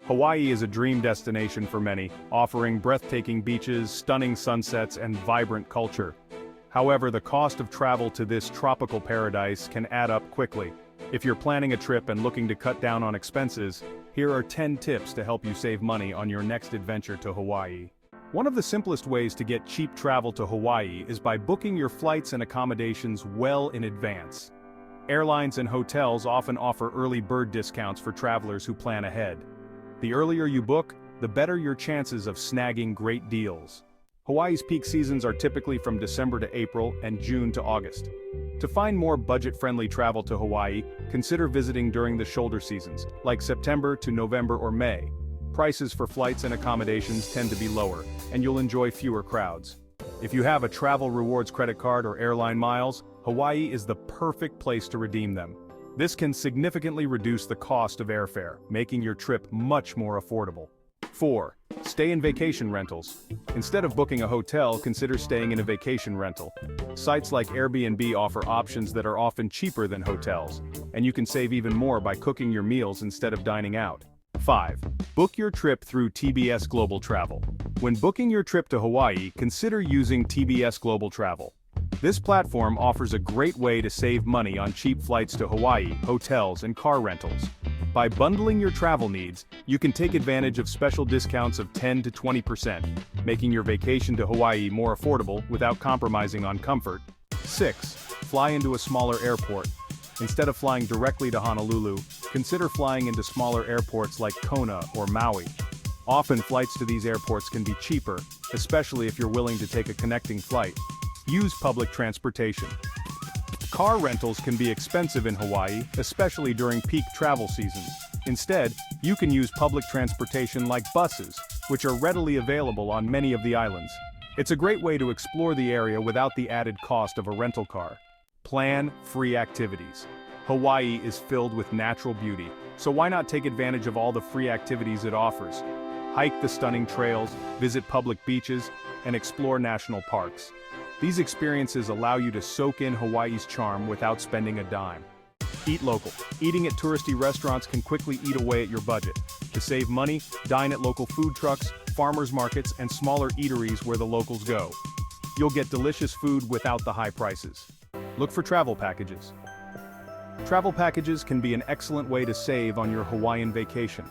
Hawaii is a dream destination for many, offering breathtaking beaches, stunning sunsets, and vibrant culture. However, the cost of travel to this tropical paradise can add up quickly. If you're planning a trip and looking to cut down on expenses, here are 10 tips to help you save money on your next adventure to Hawaii. One of the simplest ways to get cheap travel to Hawaii is by booking your flights and accommodations well in advance. Airlines and hotels often offer early bird discounts for travelers who plan ahead. The earlier you book, the better your chances of snagging great deals. Hawaii's peak seasons are typically from December to April and June to August. To find more budget-friendly travel to Hawaii, consider visiting during the shoulder seasons, like September to November or May. Prices for flights and accommodations tend to be lower, and you'll enjoy fewer crowds. If you have a travel rewards credit card or airline miles, Hawaii is the perfect place to redeem them. This can significantly reduce the cost of airfare, making your trip much more affordable. 4. Stay in vacation rentals. Instead of booking a hotel, consider staying in a vacation rental. Sites like Airbnb offer options that are often cheaper than hotels, and you can save even more by cooking your meals instead of dining out. 5. Book your trip through TBS Global Travel. When booking your trip to Hawaii, consider using TBS Global Travel. This platform offers a great way to save money on cheap flights to Hawaii, hotels, and car rentals. By bundling your travel needs, you can take advantage of special discounts of 10 to 20%, making your vacation to Hawaii more affordable without compromising on comfort. 6. Fly into a smaller airport. Instead of flying directly to Honolulu, consider flying into smaller airports like Kona or Maui. Often flights to these airports can be cheaper, especially if you're willing to take a connecting flight. Use public transportation. Car rentals can be expensive in Hawaii, especially during peak travel seasons. Instead, you can use public transportation like buses, which are readily available on many of the islands. It's a great way to explore the area without the added cost of a rental car. Plan free activities. Hawaii is filled with natural beauty, so why not take advantage of all the free activities it offers? Hike the stunning trails, visit public beaches, and explore national parks. These experiences allow you to soak in Hawaii's charm without spending a dime. Eat local. Eating at touristy restaurants can quickly eat away at your budget. To save money, dine at local food trucks, farmers markets, and smaller eateries where the locals go. You'll get delicious food without the high prices. Look for travel packages. Travel packages can be an excellent way to save on your Hawaiian vacation.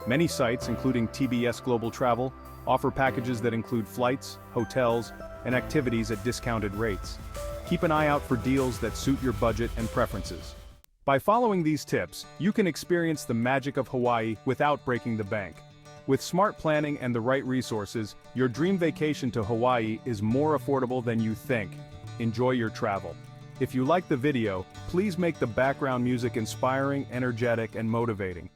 Many sites, including TBS Global Travel, offer packages that include flights, hotels, and activities at discounted rates. Keep an eye out for deals that suit your budget and preferences. By following these tips, you can experience the magic of Hawaii without breaking the bank. With smart planning and the right resources, your dream vacation to Hawaii is more affordable than you think. Enjoy your travel. If you like the video, please make the background music inspiring, energetic, and motivating.